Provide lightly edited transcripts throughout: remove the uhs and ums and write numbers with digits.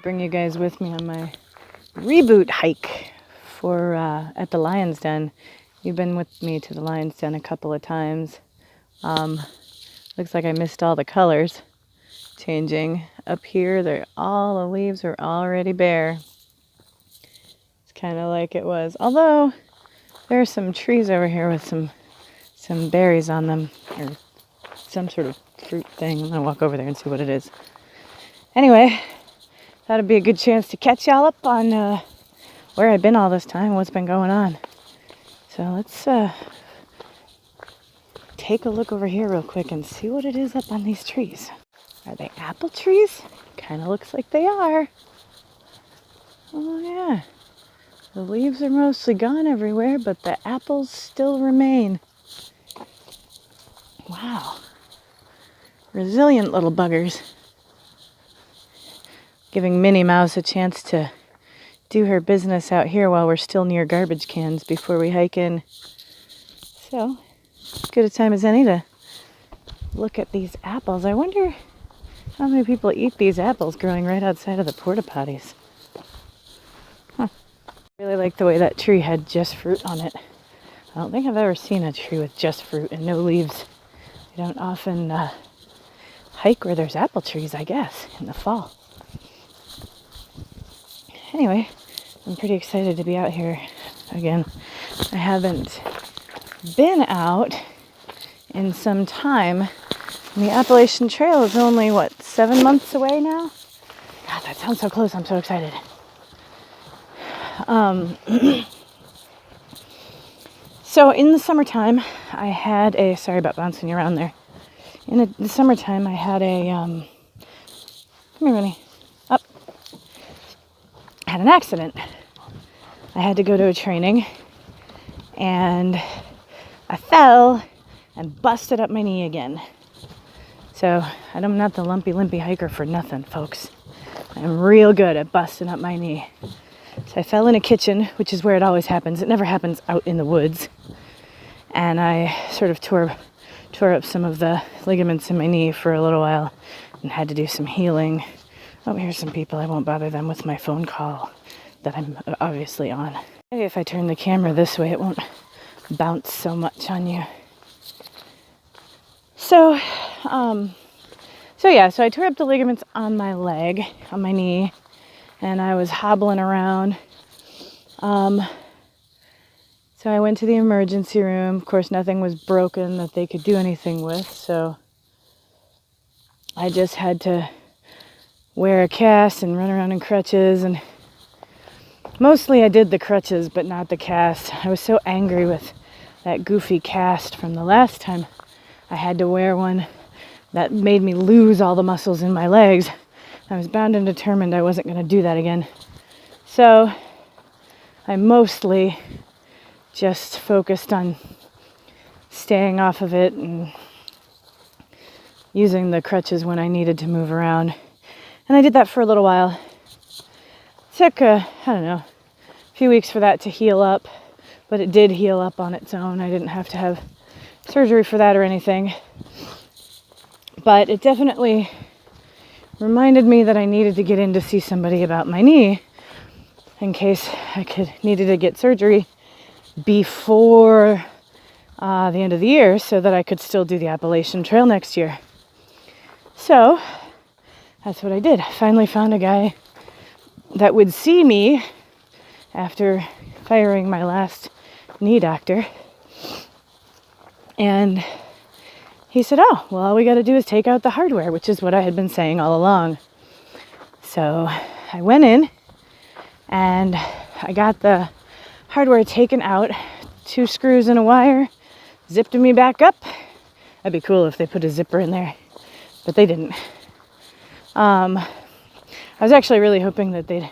bring you guys with me on my reboot hike for at the Lion's Den. You've been with me to the Lion's Den a couple of times. Looks like I missed all the colors changing. Up here, all the leaves are already bare. It's kind of like it was. Although there are some trees over here with some berries on them, or some sort of fruit thing. I'm gonna walk over there and see what it is. Anyway, that'd be a good chance to catch y'all up on where I've been all this time, what's been going on. So let's take a look over here real quick and see what it is up on these trees. Are they apple trees? Kind of looks like they are. Oh yeah. The leaves are mostly gone everywhere, but the apples still remain. Wow. Resilient little buggers. Giving Minnie Mouse a chance to do her business out here while we're still near garbage cans before we hike in. So, as good a time as any to look at these apples. I wonder how many people eat these apples growing right outside of the porta potties. Huh. I really like the way that tree had just fruit on it. I don't think I've ever seen a tree with just fruit and no leaves. I don't often hike where there's apple trees, I guess, in the fall. Anyway, I'm pretty excited to be out here again. I haven't been out in some time. And the Appalachian Trail is only, 7 months away now? God, that sounds so close. I'm so excited. So in the summertime, I had a, sorry about bouncing you around there. In the summertime, I had a, come here, Minnie, up. I had an accident. I had to go to a training, and I fell and busted up my knee again. So I'm not the lumpy, limpy hiker for nothing, folks. I'm real good at busting up my knee. So I fell in a kitchen, which is where it always happens. It never happens out in the woods. And I sort of tore up some of the ligaments in my knee for a little while and had to do some healing. Oh, here's some people. I won't bother them with my phone call that I'm obviously on. Maybe if I turn the camera this way, it won't bounce so much on you. So I tore up the ligaments on my leg, on my knee, and I was hobbling around. So I went to the emergency room. Of course, nothing was broken that they could do anything with, so I just had to wear a cast and run around in crutches, and mostly I did the crutches, but not the cast. I was so angry with that goofy cast from the last time I had to wear one that made me lose all the muscles in my legs. I was bound and determined I wasn't going to do that again. So I mostly just focused on staying off of it and using the crutches when I needed to move around. And I did that for a little while. It took, a few weeks for that to heal up, but it did heal up on its own. I didn't have to have surgery for that or anything. But it definitely reminded me that I needed to get in to see somebody about my knee in case I needed to get surgery before the end of the year so that I could still do the Appalachian Trail next year. So that's what I did. I finally found a guy that would see me after firing my last knee doctor. And he said, oh, well, all we got to do is take out the hardware, which is what I had been saying all along. So I went in and I got the hardware taken out, 2 screws and a wire, zipped me back up. That'd be cool if they put a zipper in there, but they didn't. I was actually really hoping that they'd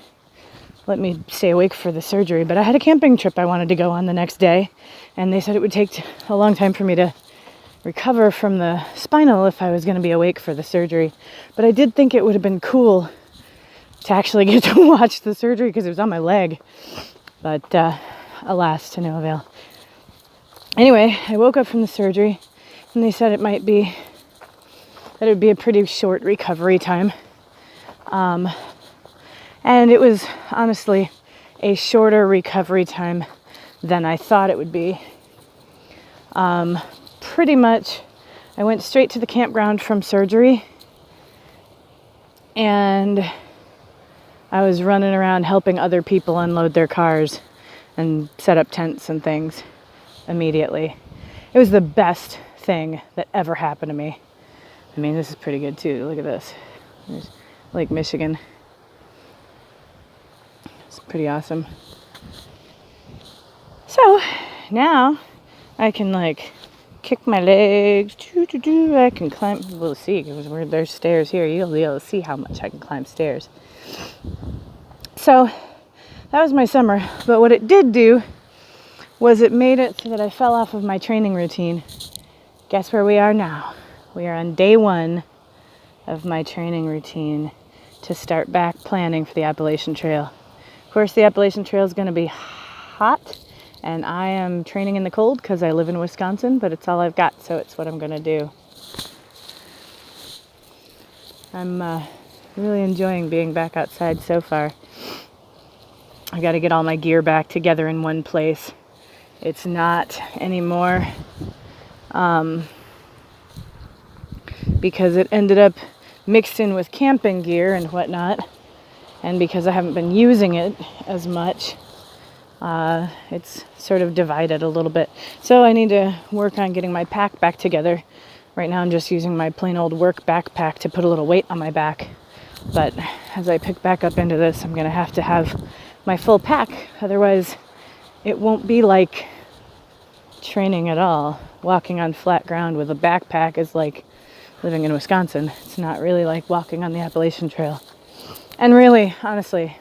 let me stay awake for the surgery, but I had a camping trip I wanted to go on the next day, and they said it would take a long time for me to recover from the spinal if I was going to be awake for the surgery. But I did think it would have been cool to actually get to watch the surgery because it was on my leg. But alas, to no avail. Anyway, I woke up from the surgery and they said it would be a pretty short recovery time. And it was honestly a shorter recovery time than I thought it would be. Pretty much, I went straight to the campground from surgery, and I was running around helping other people unload their cars and set up tents and things immediately. It was the best thing that ever happened to me. I mean, this is pretty good too. Look at this. There's Lake Michigan. It's pretty awesome. So now I can like kick my legs. I can climb. We'll see, because there's stairs here. You'll be able to see how much I can climb stairs. So that was my summer. But what it did do was it made it so that I fell off of my training routine. Guess where we are now? We are on day 1 of my training routine to start back planning for the Appalachian Trail. Of course, the Appalachian Trail is going to be hot, and I am training in the cold because I live in Wisconsin, but it's all I've got, so it's what I'm going to do. I'm really enjoying being back outside so far. I got to get all my gear back together in one place. It's not anymore because it ended up mixed in with camping gear and whatnot, and because I haven't been using it as much, it's sort of divided a little bit. So I need to work on getting my pack back together. Right now I'm just using my plain old work backpack to put a little weight on my back. But as I pick back up into this, I'm going to have my full pack. Otherwise, it won't be like training at all. Walking on flat ground with a backpack is like living in Wisconsin. It's not really like walking on the Appalachian Trail. And really, honestly,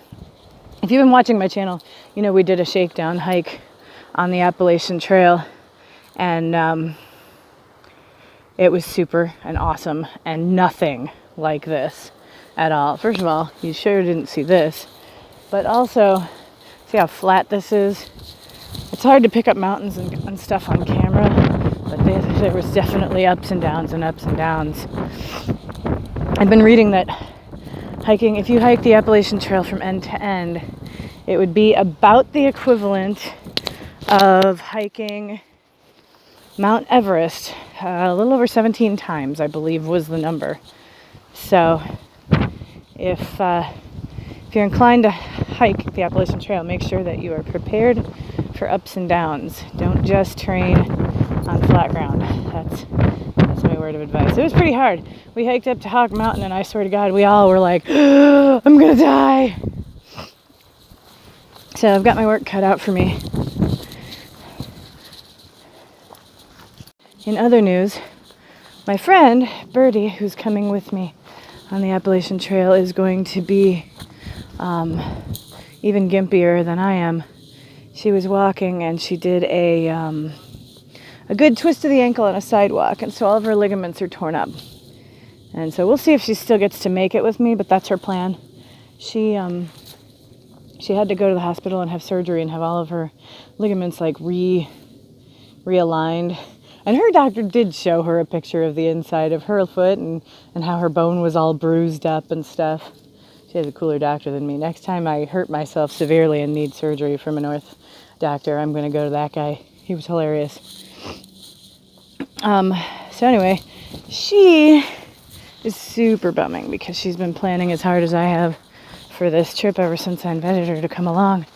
if you've been watching my channel, you know we did a shakedown hike on the Appalachian Trail, and it was super and awesome and nothing like this at all. First of all, you sure didn't see this, but also see how flat this is. It's hard to pick up mountains and stuff on camera, but there was definitely ups and downs and ups and downs. I've been reading that hiking, if you hike the Appalachian Trail from end to end, it would be about the equivalent of hiking Mount Everest a little over 17 times, I believe was the number. So if you're inclined to hike the Appalachian Trail, make sure that you are prepared for ups and downs. Don't just train on flat ground. That's my word of advice. It was pretty hard. We hiked up to Hawk Mountain, and I swear to God, we all were like, I'm gonna die. So I've got my work cut out for me. In other news, my friend Birdie, who's coming with me on the Appalachian Trail, is going to be even gimpier than I am. She was walking and she did a good twist of the ankle on a sidewalk, and so all of her ligaments are torn up. And so we'll see if she still gets to make it with me, but that's her plan. She had to go to the hospital and have surgery and have all of her ligaments like realigned. And her doctor did show her a picture of the inside of her foot and how her bone was all bruised up and stuff. She has a cooler doctor than me. Next time I hurt myself severely and need surgery from an orth doctor, I'm going to go to that guy. He was hilarious. So anyway, she is super bumming because she's been planning as hard as I have for this trip ever since I invited her to come along.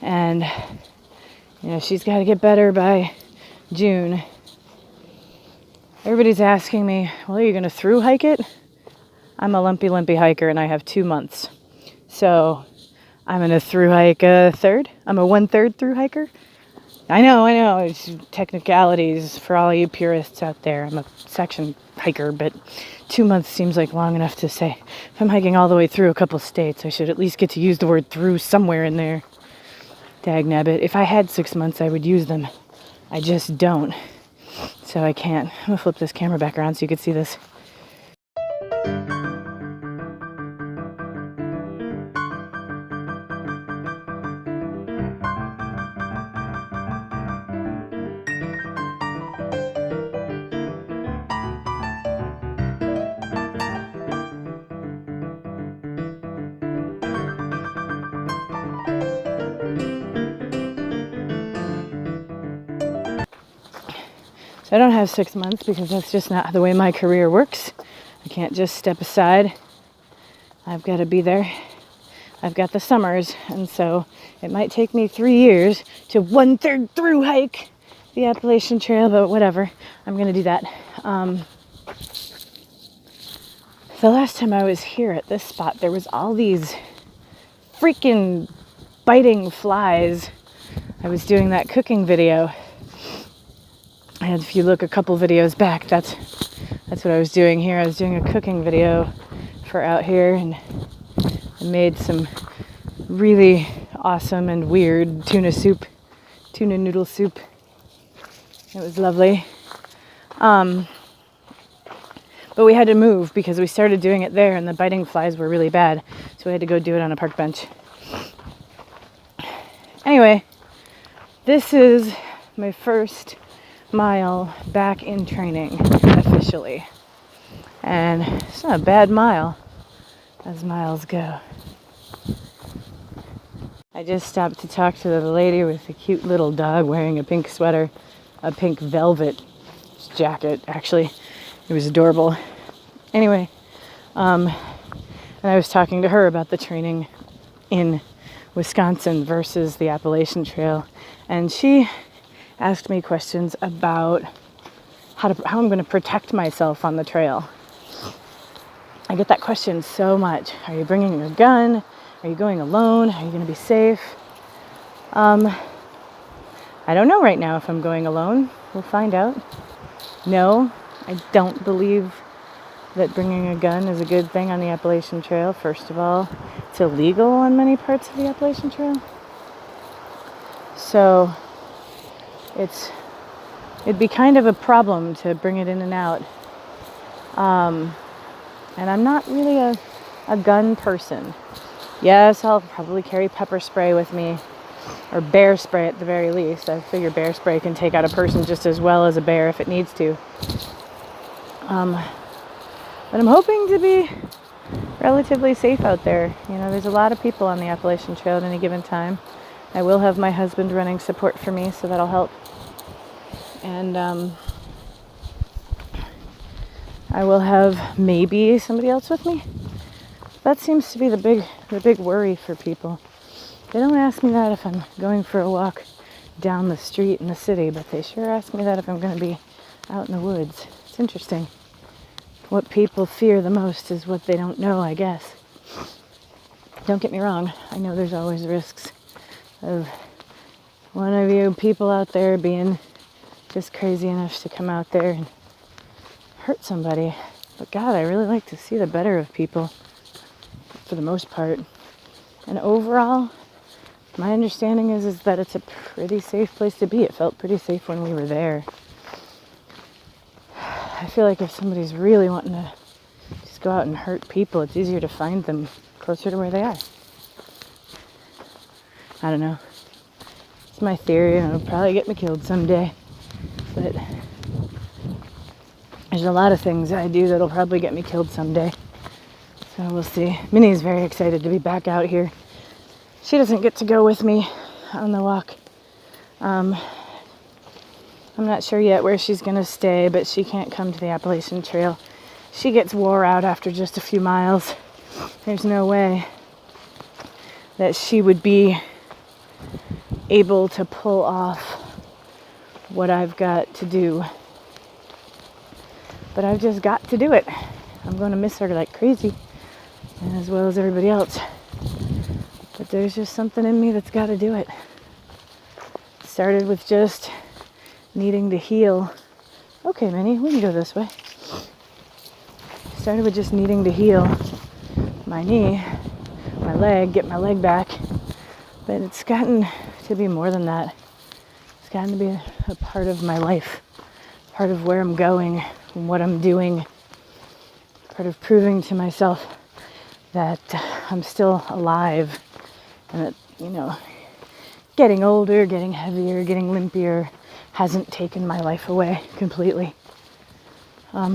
And, you know, she's got to get better by June. Everybody's asking me, well, are you going to through hike it? I'm a lumpy hiker and I have 2 months. So I'm going to through hike a third. I'm a 1/3 through hiker. I know. It's technicalities for all you purists out there. I'm a section hiker, but 2 months seems like long enough to say. If I'm hiking all the way through a couple states, I should at least get to use the word through somewhere in there. Dagnabbit. If I had 6 months, I would use them. I just don't. So I can't. I'm going to flip this camera back around so you can see this. I don't have 6 months because that's just not the way my career works. I can't just step aside. I've got to be there. I've got the summers, and so it might take me 3 years to 1/3 through hike the Appalachian Trail, but whatever. I'm going to do that. The last time I was here at this spot, there was all these freaking biting flies. I was doing that cooking video. And if you look a couple videos back, that's what I was doing here. I was doing a cooking video for out here, and I made some really awesome and weird tuna noodle soup. It was lovely. But we had to move because we started doing it there and the biting flies were really bad. So we had to go do it on a park bench. Anyway, this is my first mile back in training officially. And it's not a bad mile as miles go. I just stopped to talk to the lady with the cute little dog wearing a pink sweater, a pink velvet jacket, actually. It was adorable. Anyway, and I was talking to her about the training in Wisconsin versus the Appalachian Trail. And she asked me questions about how I'm going to protect myself on the trail. I get that question so much. Are you bringing your gun? Are you going alone? Are you going to be safe? I don't know right now if I'm going alone. We'll find out. No, I don't believe that bringing a gun is a good thing on the Appalachian Trail. First of all, it's illegal on many parts of the Appalachian Trail. So it'd be kind of a problem to bring it in and out. And I'm not really a gun person. Yes, I'll probably carry pepper spray with me, or bear spray at the very least. I figure bear spray can take out a person just as well as a bear if it needs to. But I'm hoping to be relatively safe out there. You know, there's a lot of people on the Appalachian Trail at any given time. I will have my husband running support for me, so that'll help. And I will have maybe somebody else with me. That seems to be the big worry for people. They don't ask me that if I'm going for a walk down the street in the city, but they sure ask me that if I'm going to be out in the woods. It's interesting. What people fear the most is what they don't know, I guess. Don't get me wrong. I know there's always risks of one of you people out there being just crazy enough to come out there and hurt somebody. But God, I really like to see the better of people for the most part. And overall, my understanding is that it's a pretty safe place to be. It felt pretty safe when we were there. I feel like if somebody's really wanting to just go out and hurt people, it's easier to find them closer to where they are. I don't know. It's my theory, and it'll probably get me killed someday. But there's a lot of things that I do that'll probably get me killed someday. So we'll see. Minnie's very excited to be back out here. She doesn't get to go with me on the walk. I'm not sure yet where she's going to stay, but she can't come to the Appalachian Trail. She gets wore out after just a few miles. There's no way that she would be able to pull off what I've got to do. But I've just got to do it. I'm going to miss her like crazy, as well as everybody else. But there's just something in me that's got to do it. It started with just needing to heal. Okay, Minnie, we can go this way. Started with just needing to heal my knee, my leg, get my leg back. But it's gotten to be more than that. It's gotten to be a part of my life, part of where I'm going and what I'm doing, part of proving to myself that I'm still alive and that, you know, getting older, getting heavier, getting limpier hasn't taken my life away completely. I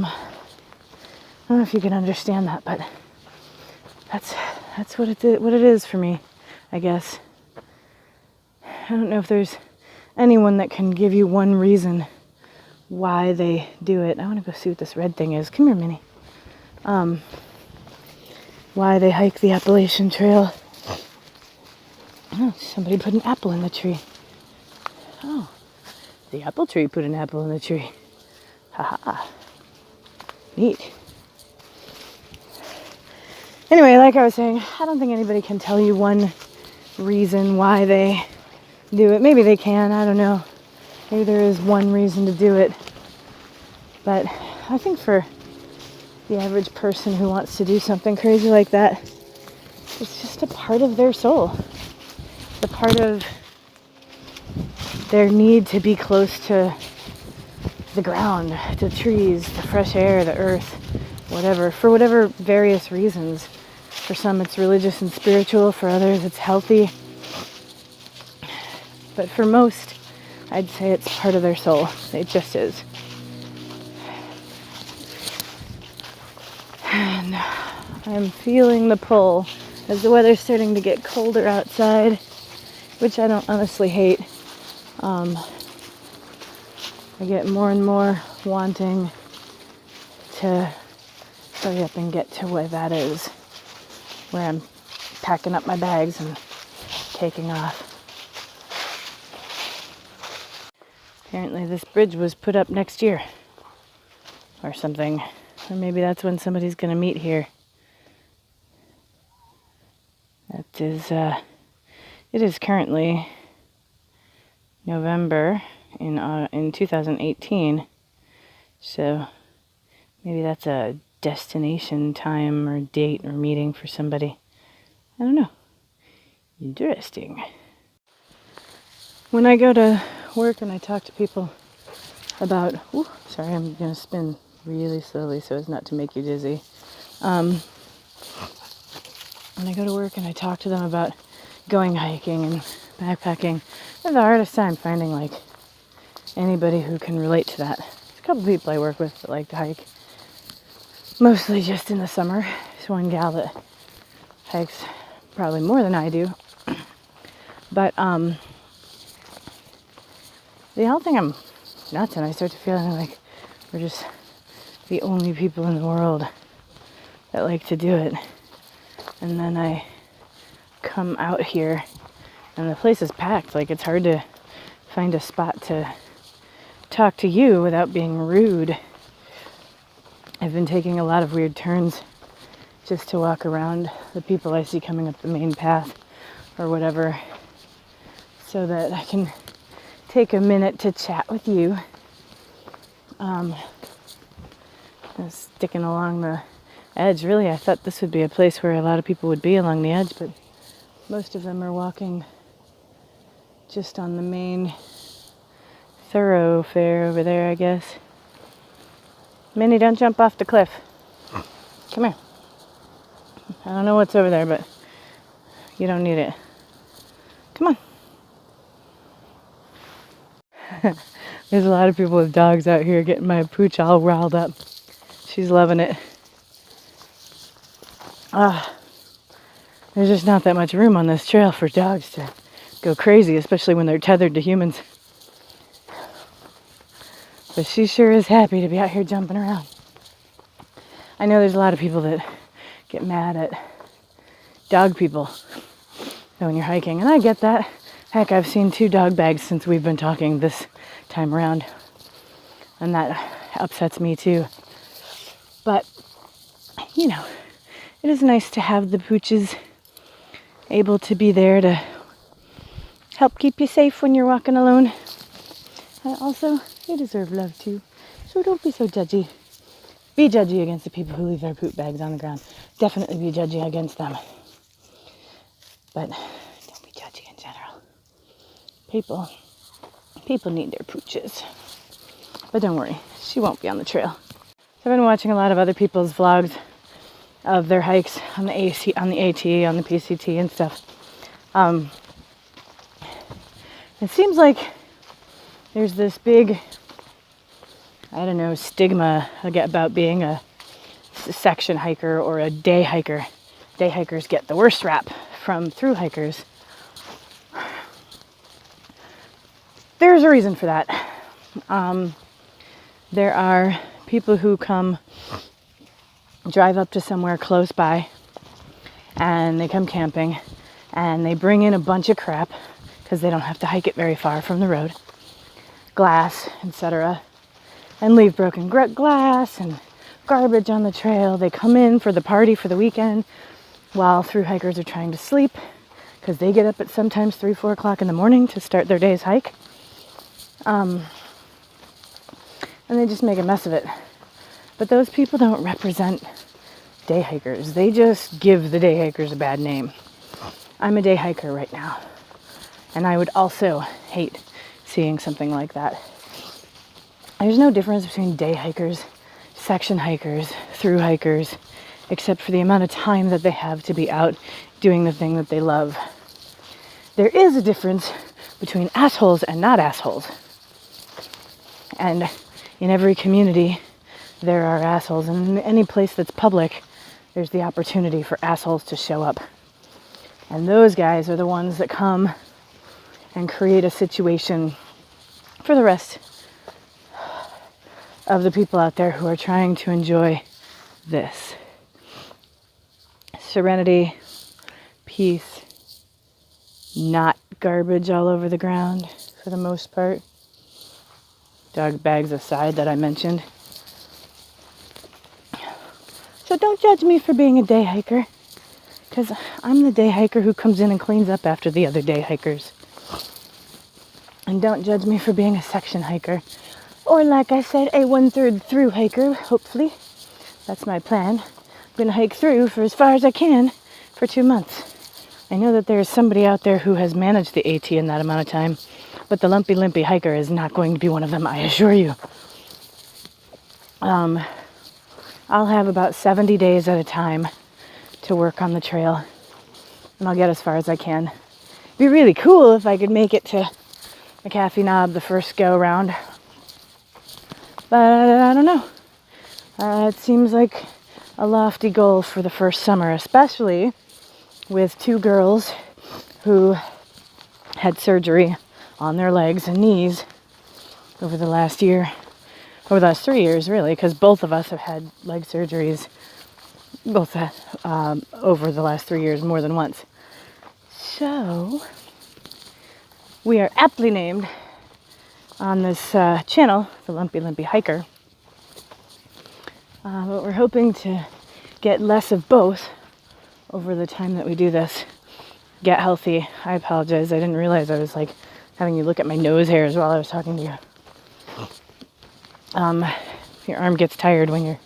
don't know if you can understand that, but that's what it is for me, I guess. I don't know if there's anyone that can give you one reason why they do it. I want to go see what this red thing is. Come here, Minnie. Why they hike the Appalachian Trail. Oh, somebody put an apple in the tree. Oh, the apple tree put an apple in the tree. Haha. Neat. Anyway, like I was saying, I don't think anybody can tell you one reason why they do it. Maybe they can, I don't know. Maybe there is one reason to do it. But I think for the average person who wants to do something crazy like that, it's just a part of their soul. A part of their need to be close to the ground, the trees, the fresh air, the earth, whatever, for whatever various reasons. For some it's religious and spiritual, for others it's healthy. But for most, I'd say it's part of their soul. It just is. And I'm feeling the pull as the weather's starting to get colder outside, which I don't honestly hate. I get more and more wanting to hurry up and get to where that is, where I'm packing up my bags and taking off. Apparently this bridge was put up next year or something, or maybe that's when somebody's going to meet here. That is, it is currently November in 2018, so maybe that's a destination time or date or meeting for somebody. I don't know. Interesting. When I go to work and I talk to people about, sorry, I'm going to spin really slowly so as not to make you dizzy. When I go to work and I talk to them about going hiking and backpacking, I have the hardest time finding like anybody who can relate to that. There's a couple people I work with that like to hike, mostly just in the summer. There's one gal that hikes probably more than I do, but they all think I'm nuts, and I start to feel like we're just the only people in the world that like to do it. And then I come out here and the place is packed. Like, it's hard to find a spot to talk to you without being rude. I've been taking a lot of weird turns just to walk around the people I see coming up the main path or whatever, so that I can take a minute to chat with you. Sticking along the edge, really, I thought this would be a place where a lot of people would be along the edge, but most of them are walking just on the main thoroughfare over there, I guess. Minnie, don't jump off the cliff. Come here. I don't know what's over there, but you don't need it. Come on. There's a lot of people with dogs out here getting my pooch all riled up. She's loving it. There's just not that much room on this trail for dogs to go crazy, especially when they're tethered to humans. But she sure is happy to be out here jumping around. I know there's a lot of people that get mad at dog people when you're hiking, and I get that. Heck, I've seen 2 dog bags since we've been talking this time around, and that upsets me too. But, you know, it is nice to have the pooches able to be there to help keep you safe when you're walking alone. And also, they deserve love too, so don't be so judgy. Be judgy against the people who leave their poop bags on the ground. Definitely be judgy against them. But don't be judgy in general. People need their pooches. But don't worry, she won't be on the trail. So I've been watching a lot of other people's vlogs of their hikes on the AT, on the PCT and stuff. It seems like there's this big, I don't know, stigma about being a section hiker or a day hiker. Day hikers get the worst rap from through hikers. There's a reason for that. There are people who drive up to somewhere close by, and they come camping, and they bring in a bunch of crap because they don't have to hike it very far from the road, glass, etc., and leave broken glass and garbage on the trail. They come in for the party for the weekend while thru hikers are trying to sleep because they get up at sometimes 3-4 o'clock in the morning to start their day's hike. And they just make a mess of it. But those people don't represent day hikers. They just give the day hikers a bad name. I'm a day hiker right now, and I would also hate seeing something like that. There's no difference between day hikers, section hikers, thru hikers, except for the amount of time that they have to be out doing the thing that they love. There is a difference between assholes and not assholes. And in every community, there are assholes. And in any place that's public, there's the opportunity for assholes to show up. And those guys are the ones that come and create a situation for the rest of the people out there who are trying to enjoy this. Serenity, peace, not garbage all over the ground for the most part. Dog bags aside that I mentioned. So don't judge me for being a day hiker, because I'm the day hiker who comes in and cleans up after the other day hikers. And don't judge me for being a section hiker, or like I said, a 1/3 through hiker, hopefully. That's my plan. I'm going to hike through for as far as I can for 2 months. I know that there is somebody out there who has managed the AT in that amount of time, but the lumpy limpy hiker is not going to be one of them, I assure you. I'll have about 70 days at a time to work on the trail, and I'll get as far as I can. It'd be really cool if I could make it to McAfee Knob the first go round, but I don't know. It seems like a lofty goal for the first summer, especially with 2 girls who had surgery on their legs and knees over the last 3 years, really, because both of us have had leg surgeries, over the last 3 years, more than once. So, we are aptly named on this channel, the Lumpy Limpy Hiker. But we're hoping to get less of both over the time that we do this. Get healthy. I apologize. I didn't realize I was having you look at my nose hairs while I was talking to you. Your arm gets tired when you're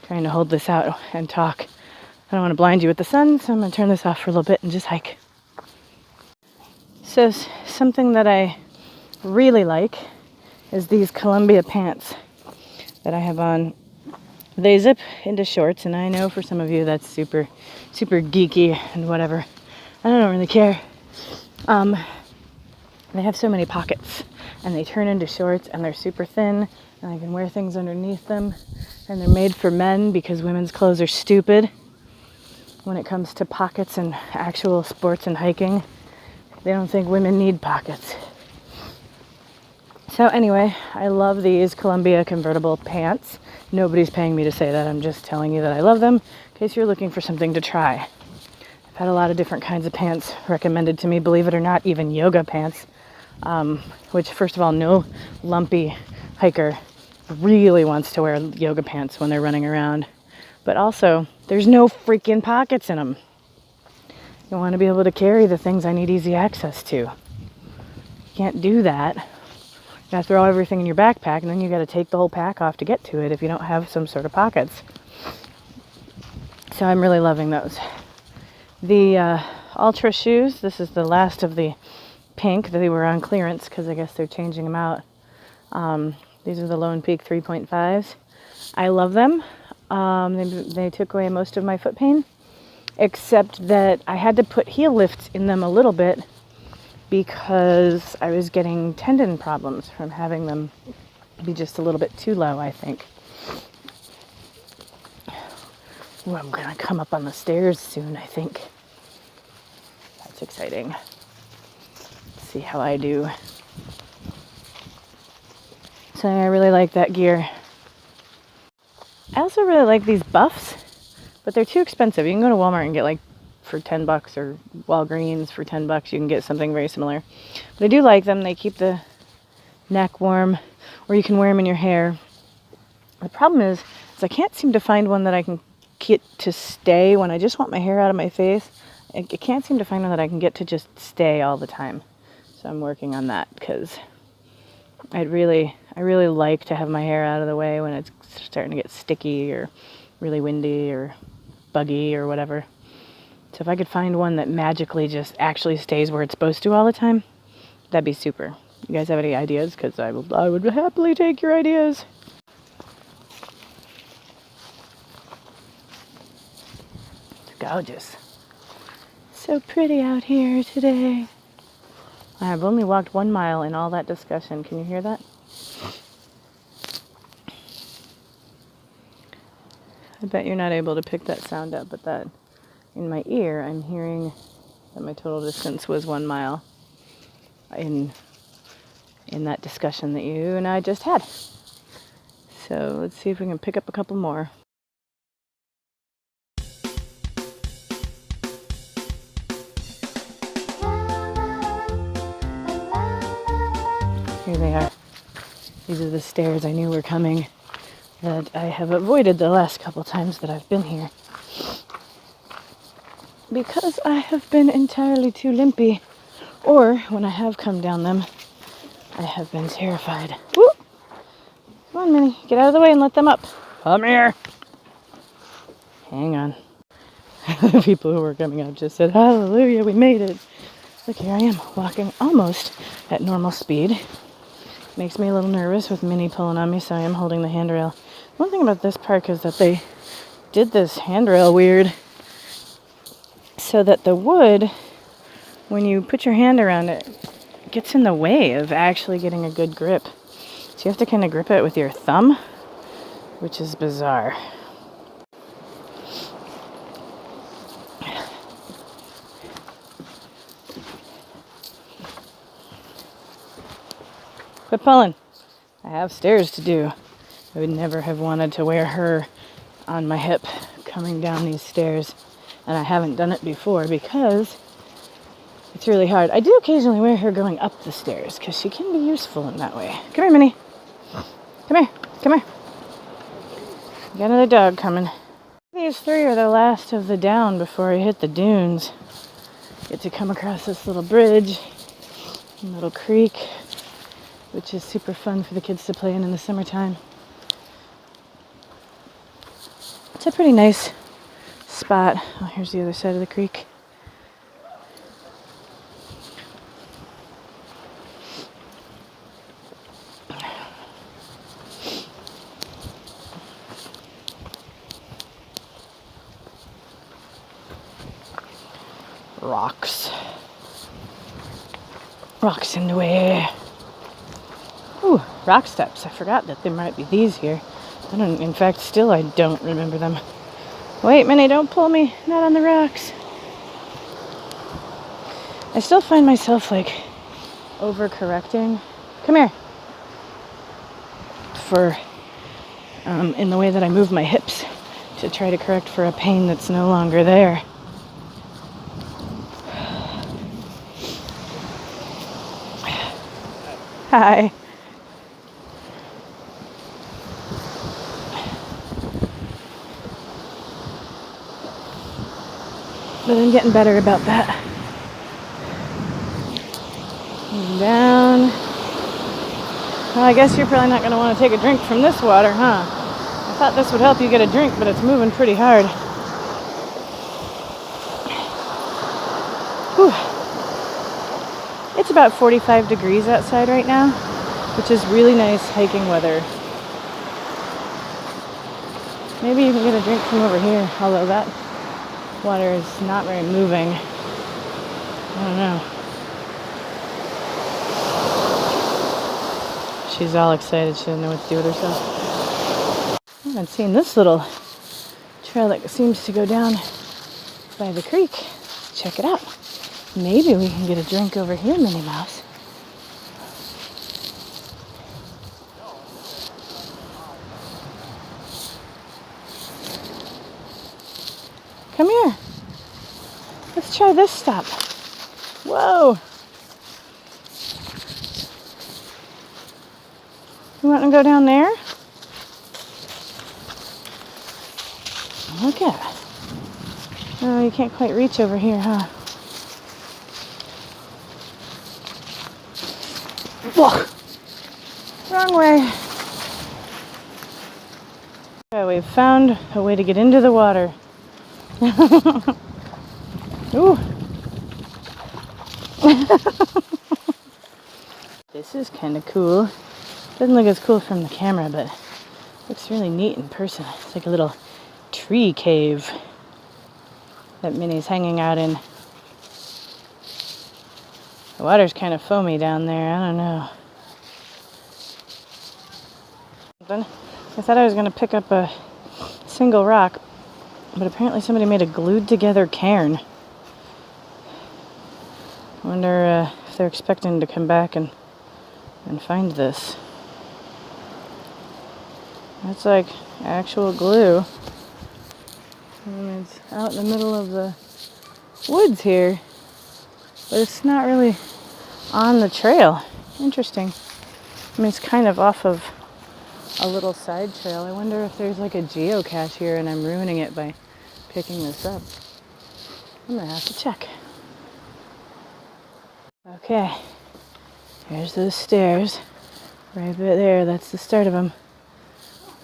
trying to hold this out and talk. I don't want to blind you with the sun, so I'm going to turn this off for a little bit and just hike. So something that I really like is these Columbia pants that I have on. They zip into shorts, and I know for some of you that's super, super geeky and whatever. I don't really care. They have so many pockets, and they turn into shorts, and they're super thin, and I can wear things underneath them, and they're made for men because women's clothes are stupid when it comes to pockets and actual sports and hiking. They don't think women need pockets. So anyway, I love these Columbia convertible pants. Nobody's paying me to say that. I'm just telling you that I love them in case you're looking for something to try. I've had a lot of different kinds of pants recommended to me, believe it or not, even yoga pants, which, first of all, no lumpy hiker really wants to wear yoga pants when they're running around. But also, there's no freaking pockets in them. You want to be able to carry the things I need easy access to. You can't do that. You gotta throw everything in your backpack, and then you gotta take the whole pack off to get to it if you don't have some sort of pockets. So I'm really loving those. The Ultra shoes, this is the last of the pink. They were on clearance because I guess they're changing them out. These are the Lone Peak 3.5s. I love them. They took away most of my foot pain, except that I had to put heel lifts in them a little bit because I was getting tendon problems from having them be just a little bit too low, I think. Ooh, I'm gonna come up on the stairs soon, I think. That's exciting. Let's see how I do. So I really like that gear. I also really like these buffs, but they're too expensive. You can go to Walmart and get like for $10 or Walgreens for $10. You can get something very similar. But I do like them. They keep the neck warm, or you can wear them in your hair. The problem is I can't seem to find one that I can get to stay when I just want my hair out of my face. I can't seem to find one that I can get to just stay all the time. So I'm working on that because I really like to have my hair out of the way when it's starting to get sticky or really windy or buggy or whatever. So if I could find one that magically just actually stays where it's supposed to all the time, that'd be super. You guys have any ideas? Because I would happily take your ideas. It's gorgeous. So pretty out here today. I have only walked 1 mile in all that discussion. Can you hear that? I bet you're not able to pick that sound up, but that in my ear, I'm hearing that my total distance was 1 mile in that discussion that you and I just had. So let's see if we can pick up a couple more. Here they are. These are the stairs I knew were coming that I have avoided the last couple times that I've been here. Because I have been entirely too limpy, or when I have come down them, I have been terrified. Woo! Come on, Minnie, get out of the way and let them up. Come here. Hang on. The people who were coming up just said, hallelujah, we made it. Look, here I am, walking almost at normal speed. Makes me a little nervous with Minnie pulling on me, so I am holding the handrail. One thing about this park is that they did this handrail weird, so that the wood, when you put your hand around it, gets in the way of actually getting a good grip. So you have to kind of grip it with your thumb, which is bizarre. Quit pulling. I have stairs to do. I would never have wanted to wear her on my hip coming down these stairs. And I haven't done it before because it's really hard. I do occasionally wear her going up the stairs because she can be useful in that way. Come here, Minnie. Come here. Come here. Got another dog coming. These 3 are the last of the down before I hit the dunes. Get to come across this little bridge, a little creek, which is super fun for the kids to play in the summertime. It's a pretty nice spot. Oh, here's the other side of the creek. Rocks. Rocks in the way. Ooh, rock steps. I forgot that there might be these here. I don't remember them. Wait, Minnie, don't pull me. Not on the rocks. I still find myself, overcorrecting. Come here. In the way that I move my hips to try to correct for a pain that's no longer there. Hi. But I'm getting better about that. And down. Well, I guess you're probably not going to want to take a drink from this water, huh? I thought this would help you get a drink, but it's moving pretty hard. Whew. It's about 45 degrees outside right now, which is really nice hiking weather. Maybe you can get a drink from over here, although that water is not very moving. I don't know. She's all excited. She doesn't know what to do with herself. I haven't seen this little trail that seems to go down by the creek. Let's check it out. Maybe we can get a drink over here, Minnie Mouse. Let's try this stop. Whoa. You want to go down there? Look at it. Oh, you can't quite reach over here, huh? Whoa. Wrong way. Okay, we've found a way to get into the water. Ooh. This is kind of cool. Doesn't look as cool from the camera, but looks really neat in person. It's like a little tree cave that Minnie's hanging out in. The water's kind of foamy down there. I don't know. I thought I was going to pick up a single rock, but apparently somebody made a glued together cairn. I wonder if they're expecting to come back and find this. That's like actual glue. And it's out in the middle of the woods here, but it's not really on the trail. Interesting. I mean, it's kind of off of a little side trail. I wonder if there's like a geocache here and I'm ruining it by picking this up. I'm gonna have to check. Okay, here's those stairs. Right there, that's the start of them.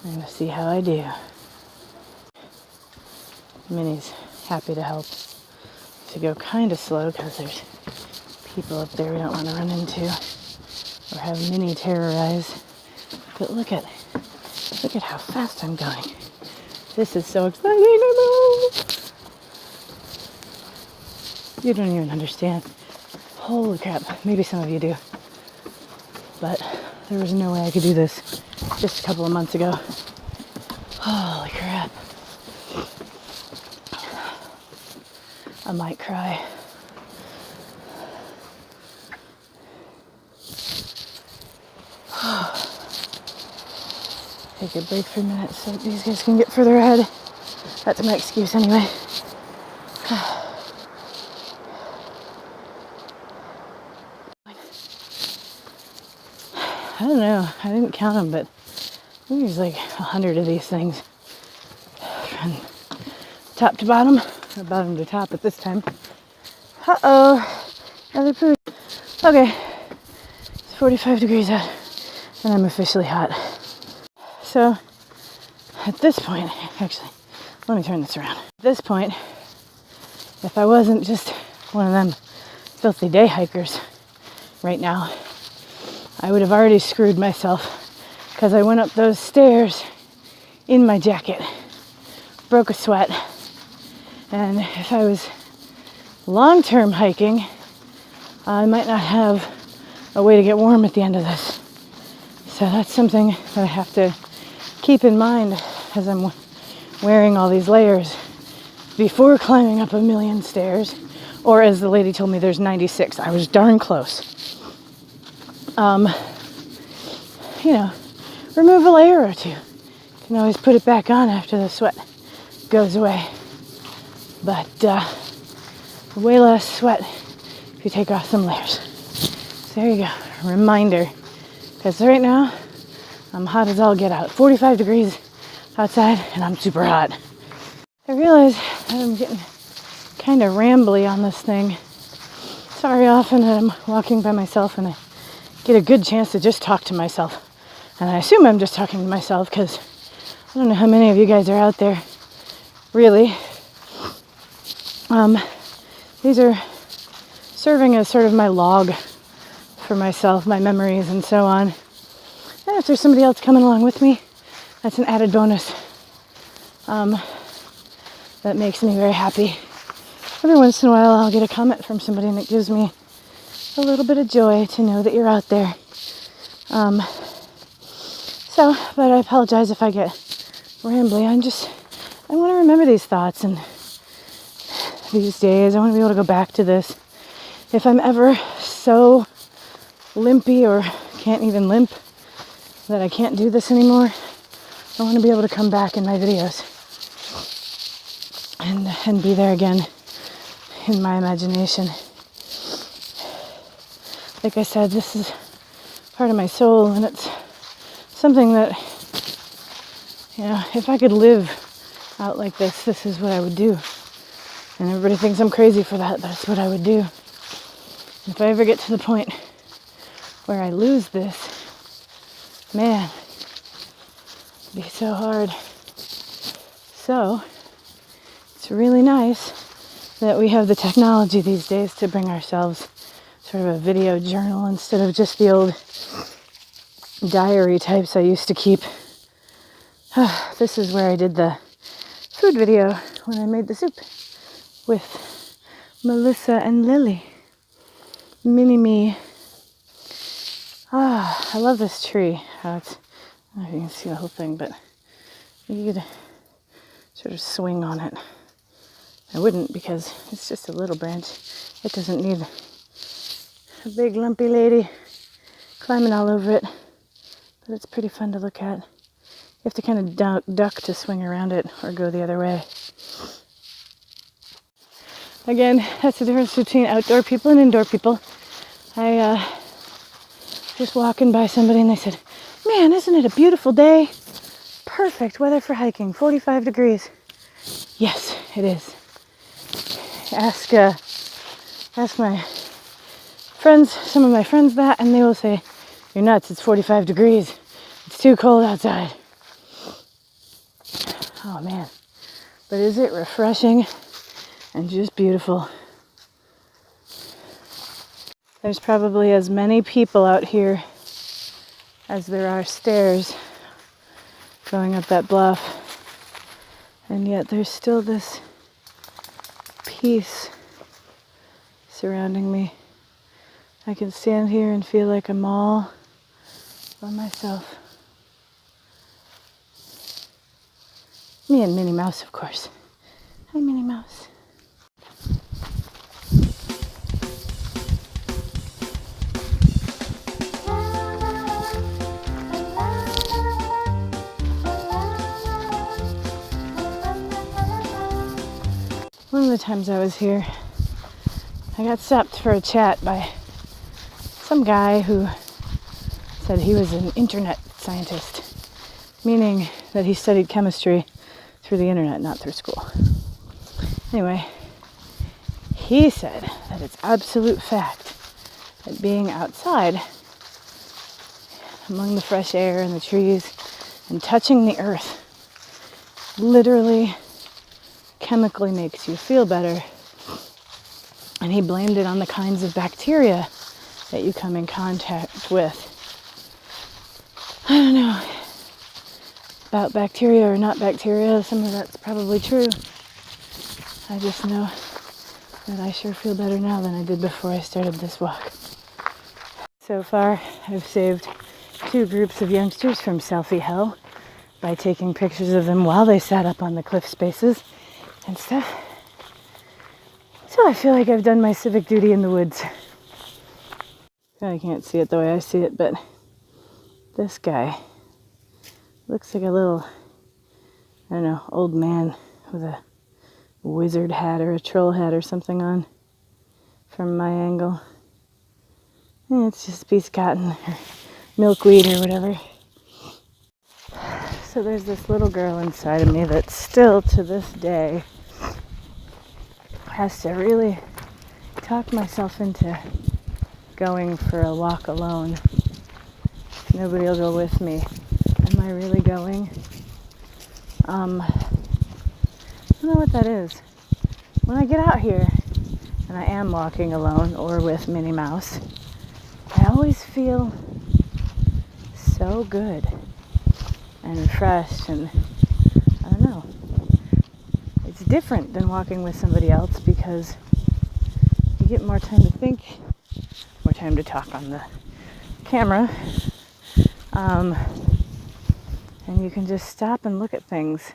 I'm gonna see how I do. Minnie's happy to help. To go kind of slow because there's people up there we don't want to run into or have Minnie terrorize. But look at how fast I'm going. This is so exciting. You don't even understand. Holy crap. Maybe some of you do. But there was no way I could do this just a couple of months ago. Holy crap. I might cry. Take a break for a minute so these guys can get further ahead. That's my excuse anyway. I don't know. I didn't count them, but I think there's like 100 of these things. From top to bottom, or bottom to top at this time. Uh-oh. Another poo. Okay. It's 45 degrees out, and I'm officially hot. So, at this point, actually, let me turn this around. At this point, if I wasn't just one of them filthy day hikers right now, I would have already screwed myself because I went up those stairs in my jacket, broke a sweat, and if I was long-term hiking, I might not have a way to get warm at the end of this. So that's something that I have to keep in mind as I'm wearing all these layers before climbing up a million stairs, or as the lady told me, there's 96. I was darn close. Remove a layer or two. You can always put it back on after the sweat goes away. But way less sweat if you take off some layers. So there you go. Reminder. Because right now, I'm hot as all get out. 45 degrees outside, and I'm super hot. I realize that I'm getting kind of rambly on this thing. It's not very often that I'm walking by myself and I get a good chance to just talk to myself. And I assume I'm just talking to myself because I don't know how many of you guys are out there, really. These are serving as sort of my log for myself, my memories and so on. And if there's somebody else coming along with me, that's an added bonus. That makes me very happy. Every once in a while I'll get a comment from somebody and it gives me a little bit of joy to know that you're out there. But I apologize if I get rambly. I want to remember these thoughts and these days. I want to be able to go back to this. If I'm ever so limpy or can't even limp that I can't do this anymore, I want to be able to come back in my videos and be there again in my imagination. Like I said, this is part of my soul, and it's something that, if I could live out like this, this is what I would do. And everybody thinks I'm crazy for that. That's what I would do. If I ever get to the point where I lose this, man, it'd be so hard. So, it's really nice that we have the technology these days to bring ourselves sort of a video journal instead of just the old diary types I used to keep. This is where I did the food video when I made the soup with Melissa and Lily. Mini-me. I love this tree. I don't know if you can see the whole thing, but you could sort of swing on it. I wouldn't, because it's just a little branch. It doesn't need a big lumpy lady climbing all over it. But it's pretty fun to look at. You have to kind of duck to swing around it or go the other way. Again, that's the difference between outdoor people and indoor people. I just walking by somebody and they said, "Man, isn't it a beautiful day? Perfect weather for hiking, 45 degrees. Yes, it is. Ask my friends, some of my friends that, and they will say, "You're nuts, it's 45 degrees. It's too cold outside." Oh man, but is it refreshing and just beautiful. There's probably as many people out here as there are stairs going up that bluff, and yet there's still this peace surrounding me. I can stand here and feel like I'm all by myself. Me and Minnie Mouse, of course. Hi, Minnie Mouse. One of the times I was here, I got stopped for a chat by some guy who said he was an internet scientist, meaning that he studied chemistry through the internet, not through school. Anyway, he said that it's absolute fact that being outside among the fresh air and the trees and touching the earth literally chemically makes you feel better. And he blamed it on the kinds of bacteria that you come in contact with. I don't know about bacteria or not bacteria. Some of that's probably true. I just know that I sure feel better now than I did before I started this walk. So far, I've saved 2 groups of youngsters from selfie hell by taking pictures of them while they sat up on the cliff spaces and stuff. So I feel like I've done my civic duty in the woods. I can't see it the way I see it, but this guy looks like a little, I don't know, old man with a wizard hat or a troll hat or something on from my angle. And it's just a piece of cotton or milkweed or whatever. So there's this little girl inside of me that still to this day has to really talk myself into going for a walk alone. Nobody will go with me. Am I really going? I don't know what that is. When I get out here and I am walking alone or with Minnie Mouse, I always feel so good and refreshed, and I don't know. It's different than walking with somebody else because you get more time to think, more time to talk on the camera, and you can just stop and look at things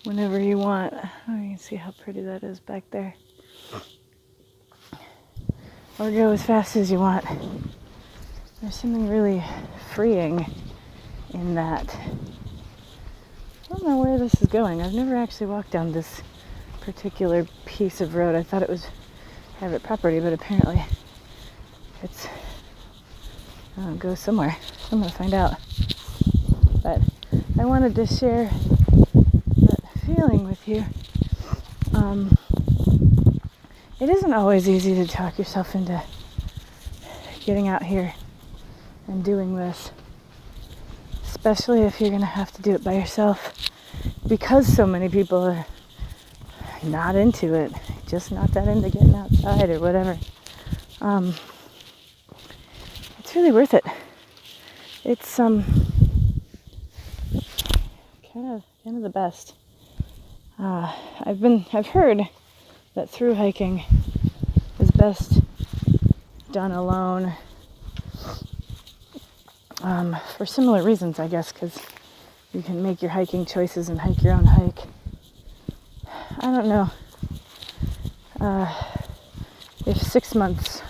whenever you want. Oh, you can see how pretty that is back there. Or go as fast as you want. There's something really freeing in that. I don't know where this is going. I've never actually walked down this particular piece of road. I thought it was private property, but apparently it's goes somewhere. I'm gonna find out. But I wanted to share that feeling with you. It isn't always easy to talk yourself into getting out here and doing this, especially if you're gonna have to do it by yourself, because so many people are not into it, just not that into getting outside or whatever. It's really worth it. It's kind of the best. I've heard that through hiking is best done alone, for similar reasons, I guess, because you can make your hiking choices and hike your own hike. I don't know if 6 months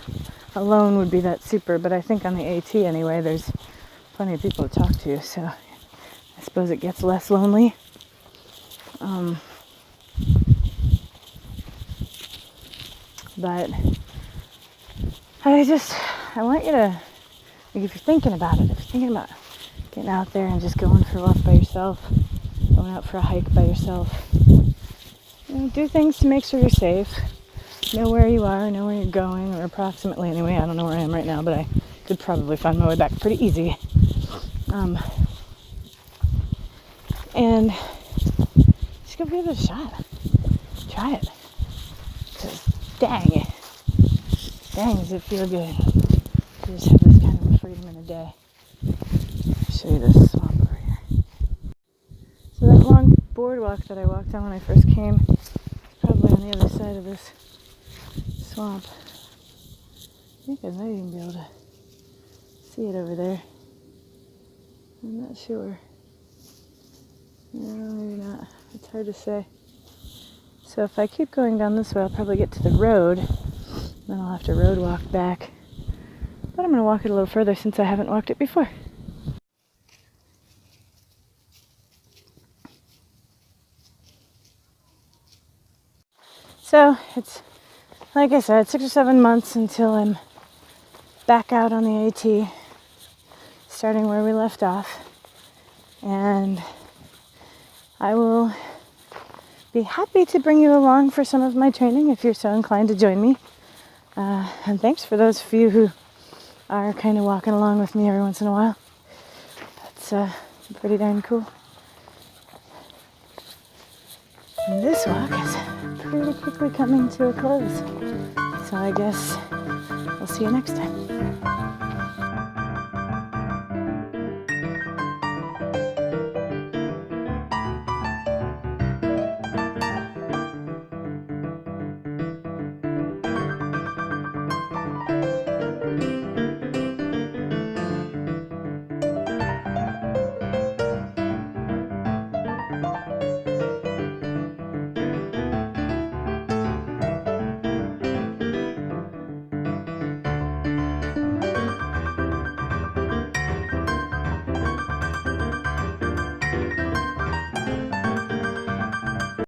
alone would be that super, but I think on the A.T. anyway, there's plenty of people to talk to, so I suppose it gets less lonely. But I want you to, like, if you're thinking about it, if you're thinking about getting out there and just going for a walk by yourself, going out for a hike by yourself, do things to make sure you're safe, know where you are, know where you're going, or approximately anyway. I don't know where I am right now, but I could probably find my way back pretty easy. And just go give it a shot. Try it. Because dang, does it feel good to just have this kind of freedom in a day. I'll show you this swamp over here. So that long boardwalk that I walked on when I first came is probably on the other side of this swamp. I think I might even be able to see it over there. I'm not sure. No, maybe not. It's hard to say. So if I keep going down this way, I'll probably get to the road. Then I'll have to road walk back. But I'm going to walk it a little further since I haven't walked it before. So it's, like I said, 6 or 7 months until I'm back out on the A.T., starting where we left off. And I will be happy to bring you along for some of my training if you're so inclined to join me. And thanks for those of you who are kind of walking along with me every once in a while. That's pretty darn cool. And this walk is pretty quickly coming to a close. So I guess we'll see you next time.